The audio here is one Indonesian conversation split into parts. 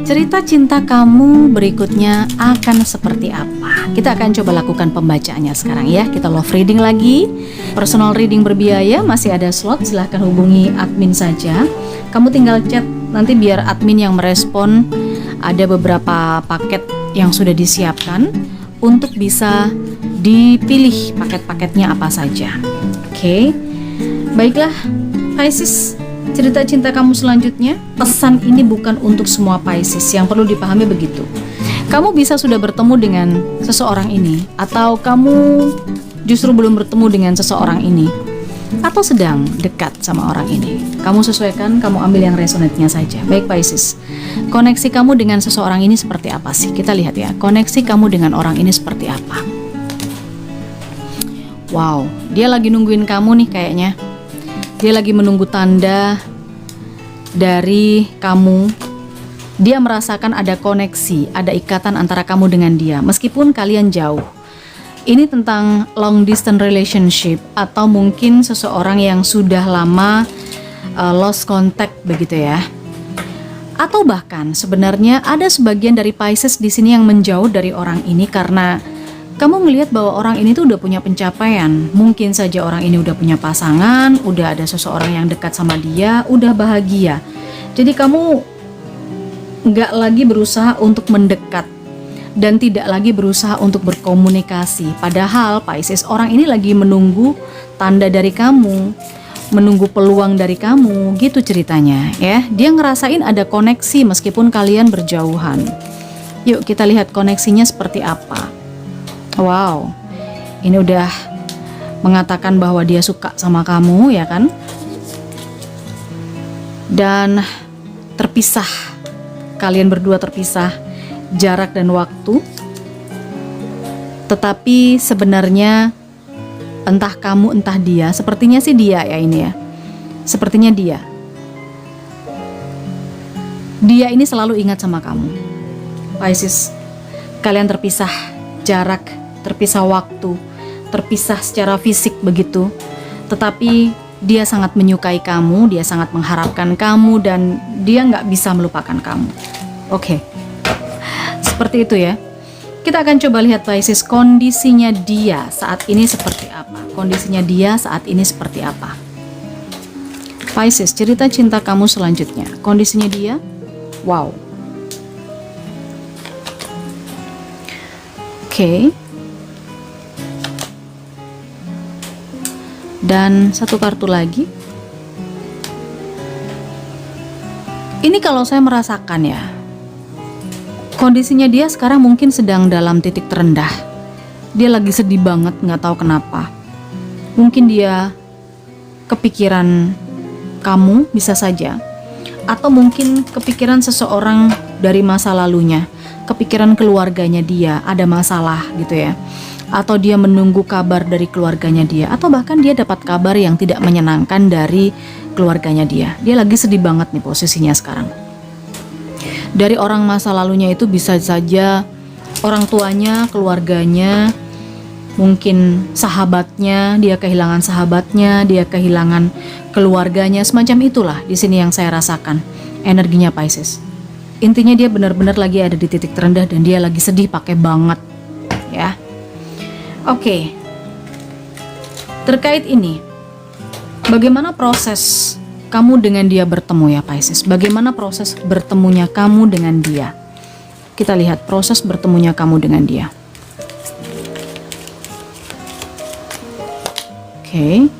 cerita cinta kamu berikutnya akan seperti apa? Kita akan coba lakukan pembacaannya sekarang ya. Kita love reading lagi. Personal reading berbiaya, masih ada slot, silahkan hubungi admin saja. Kamu tinggal chat nanti biar admin yang merespon. Ada beberapa paket yang sudah disiapkan untuk bisa dipilih paket-paketnya apa saja. Oke. Baiklah, Pisces, cerita cinta kamu selanjutnya. Pesan ini bukan untuk semua Pisces, yang perlu dipahami begitu. Kamu bisa sudah bertemu dengan seseorang ini, atau kamu justru belum bertemu dengan seseorang ini, atau sedang dekat sama orang ini. Kamu sesuaikan, kamu ambil yang resonate-nya saja. Baik Pisces, koneksi kamu dengan seseorang ini seperti apa sih? Kita lihat ya, koneksi kamu dengan orang ini seperti apa. Wow, dia lagi nungguin kamu nih kayaknya. Dia lagi menunggu tanda dari kamu. Dia merasakan ada koneksi, ada ikatan antara kamu dengan dia, meskipun kalian jauh. Ini tentang long distance relationship, atau mungkin seseorang yang sudah lama lost contact begitu ya. Atau bahkan sebenarnya ada sebagian dari Pisces di sini yang menjauh dari orang ini karena kamu melihat bahwa orang ini tuh udah punya pencapaian. Mungkin saja orang ini udah punya pasangan, udah ada seseorang yang dekat sama dia, udah bahagia. Jadi kamu nggak lagi berusaha untuk mendekat dan tidak lagi berusaha untuk berkomunikasi. Padahal Pisces, orang ini lagi menunggu tanda dari kamu, menunggu peluang dari kamu, gitu ceritanya ya. Dia ngerasain ada koneksi meskipun kalian berjauhan. Yuk kita lihat koneksinya seperti apa. Wow, ini udah mengatakan bahwa dia suka sama kamu ya kan. Dan terpisah, kalian berdua terpisah jarak dan waktu. Tetapi sebenarnya entah kamu entah dia, sepertinya sih dia ya ini ya. Sepertinya dia. Dia ini selalu ingat sama kamu. Pisces, kalian terpisah jarak, terpisah waktu, terpisah secara fisik begitu. Tetapi dia sangat menyukai kamu, dia sangat mengharapkan kamu, dan dia nggak bisa melupakan kamu. Oke. Seperti itu ya. Kita akan coba lihat Pisces, kondisinya dia saat ini seperti apa. Kondisinya dia saat ini seperti apa. Pisces, cerita cinta kamu selanjutnya. Kondisinya dia, wow. Oke. Dan satu kartu lagi. Ini kalau saya merasakan ya, kondisinya dia sekarang mungkin sedang dalam titik terendah. Dia lagi sedih banget, nggak tahu kenapa. Mungkin dia kepikiran kamu, bisa saja. Atau mungkin kepikiran seseorang dari masa lalunya. Kepikiran keluarganya dia, ada masalah gitu ya. Atau dia menunggu kabar dari keluarganya dia. Atau bahkan dia dapat kabar yang tidak menyenangkan dari keluarganya dia. Dia lagi sedih banget nih posisinya sekarang. Dari orang masa lalunya itu bisa saja orang tuanya, keluarganya, mungkin sahabatnya, dia kehilangan sahabatnya, dia kehilangan keluarganya, semacam itulah di sini yang saya rasakan energinya Pisces. Intinya dia benar-benar lagi ada di titik terendah dan dia lagi sedih pakai banget ya. Oke. Terkait ini, bagaimana proses kamu dengan dia bertemu ya Pisces? Bagaimana proses bertemunya kamu dengan dia? Kita lihat proses bertemunya kamu dengan dia. Oke.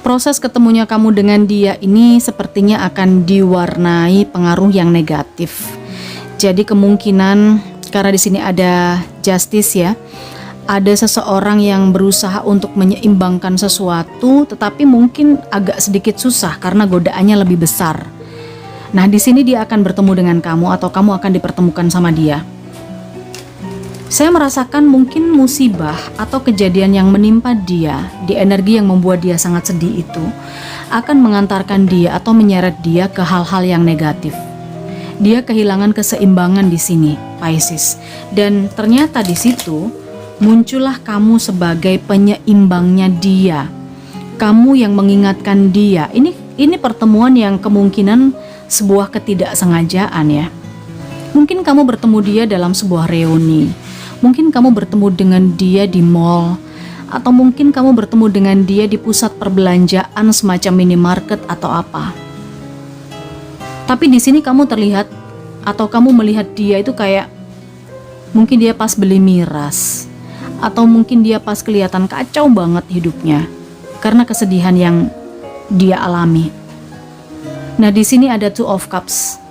Proses ketemunya kamu dengan dia ini sepertinya akan diwarnai pengaruh yang negatif. Jadi kemungkinan, karena di sini ada justice ya, ada seseorang yang berusaha untuk menyeimbangkan sesuatu, tetapi mungkin agak sedikit susah karena godaannya lebih besar. Nah, di sini dia akan bertemu dengan kamu atau kamu akan dipertemukan sama dia. Saya merasakan mungkin musibah atau kejadian yang menimpa dia di energi yang membuat dia sangat sedih itu akan mengantarkan dia atau menyeret dia ke hal-hal yang negatif. Dia kehilangan keseimbangan di sini, Pisces. Dan ternyata di situ Muncullah kamu sebagai penyeimbangnya dia. Kamu yang mengingatkan dia. Ini pertemuan yang kemungkinan sebuah ketidaksengajaan ya. Mungkin kamu bertemu dia dalam sebuah reuni. Mungkin kamu bertemu dengan dia di mall, atau mungkin kamu bertemu dengan dia di pusat perbelanjaan semacam minimarket atau apa. Tapi di sini kamu terlihat atau kamu melihat dia itu kayak mungkin dia pas beli miras, atau mungkin dia pas kelihatan kacau banget hidupnya karena kesedihan yang dia alami. Nah, di sini ada Two of Cups.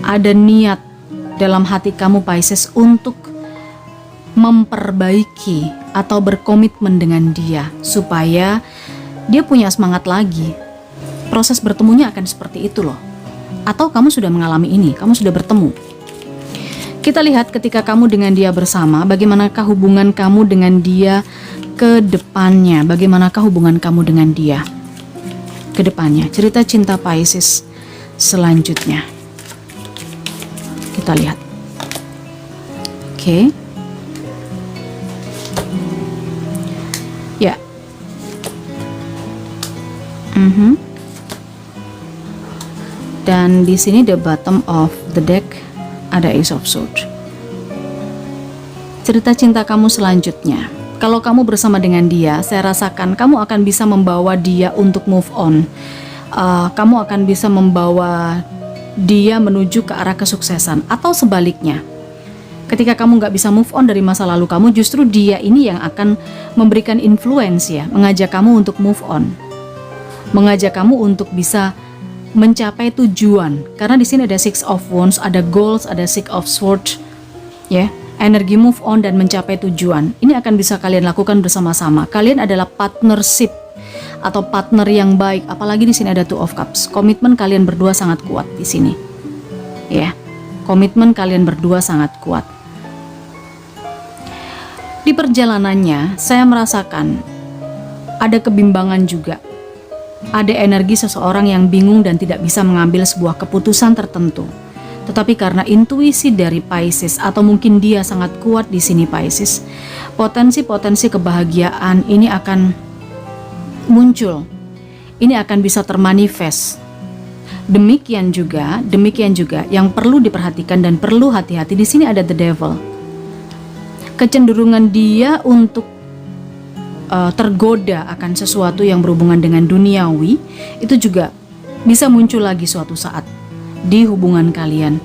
Ada niat dalam hati kamu Pisces untuk memperbaiki atau berkomitmen dengan dia supaya dia punya semangat lagi. Proses bertemunya akan seperti itu loh. Atau kamu sudah mengalami ini, kamu sudah bertemu. Kita lihat ketika kamu dengan dia bersama, bagaimanakah hubungan kamu dengan dia ke depannya, bagaimanakah hubungan kamu dengan dia ke depannya. Cerita cinta Pisces selanjutnya. Kita lihat. Oke. Ya. Dan di sini the bottom of the deck ada Ace of Swords. Cerita cinta kamu selanjutnya. Kalau kamu bersama dengan dia, saya rasakan kamu akan bisa membawa dia untuk move on. Kamu akan bisa membawa dia menuju ke arah kesuksesan. Atau sebaliknya, ketika kamu gak bisa move on dari masa lalu kamu, justru dia ini yang akan memberikan influence ya, mengajak kamu untuk move on, mengajak kamu untuk bisa mencapai tujuan. Karena di sini ada Six of Wands, ada goals, ada Six of Swords ya. Energi move on dan mencapai tujuan ini akan bisa kalian lakukan bersama-sama. Kalian adalah partnership atau partner yang baik. Apalagi di sini ada Two of Cups. Komitmen kalian berdua sangat kuat di sini. Ya. Komitmen kalian berdua sangat kuat. Di perjalanannya saya merasakan ada kebimbangan juga. Ada energi seseorang yang bingung dan tidak bisa mengambil sebuah keputusan tertentu. Tetapi karena intuisi dari Pisces, atau mungkin dia sangat kuat di sini Pisces, potensi-potensi kebahagiaan ini akan muncul. Ini akan bisa termanifest. Demikian juga yang perlu diperhatikan dan perlu hati-hati di sini ada the devil. Kecenderungan dia untuk tergoda akan sesuatu yang berhubungan dengan duniawi itu juga bisa muncul lagi suatu saat di hubungan kalian.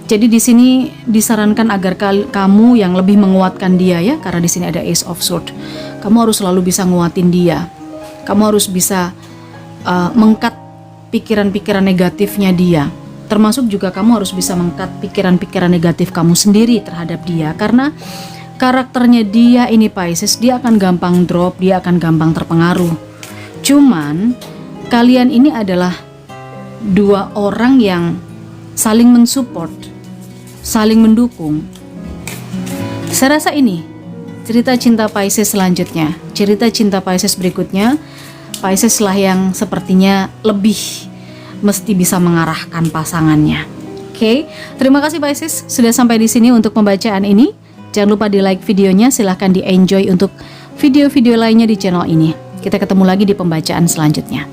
Jadi di sini disarankan agar kamu yang lebih menguatkan dia ya, karena di sini ada Ace of Swords. Kamu harus selalu bisa nguatin dia. Kamu harus bisa mengkat pikiran-pikiran negatifnya dia. Termasuk juga kamu harus bisa mengkat pikiran-pikiran negatif kamu sendiri terhadap dia, karena karakternya dia ini Pisces, dia akan gampang drop, dia akan gampang terpengaruh. Cuman kalian ini adalah dua orang yang saling mensupport, saling mendukung. Saya rasa ini cerita cinta Pisces selanjutnya. Cerita cinta Pisces berikutnya, Pisces lah yang sepertinya lebih mesti bisa mengarahkan pasangannya. Oke, terima kasih Pisces sudah sampai di sini untuk pembacaan ini. Jangan lupa di like videonya, silahkan di enjoy untuk video-video lainnya di channel ini. Kita ketemu lagi di pembacaan selanjutnya.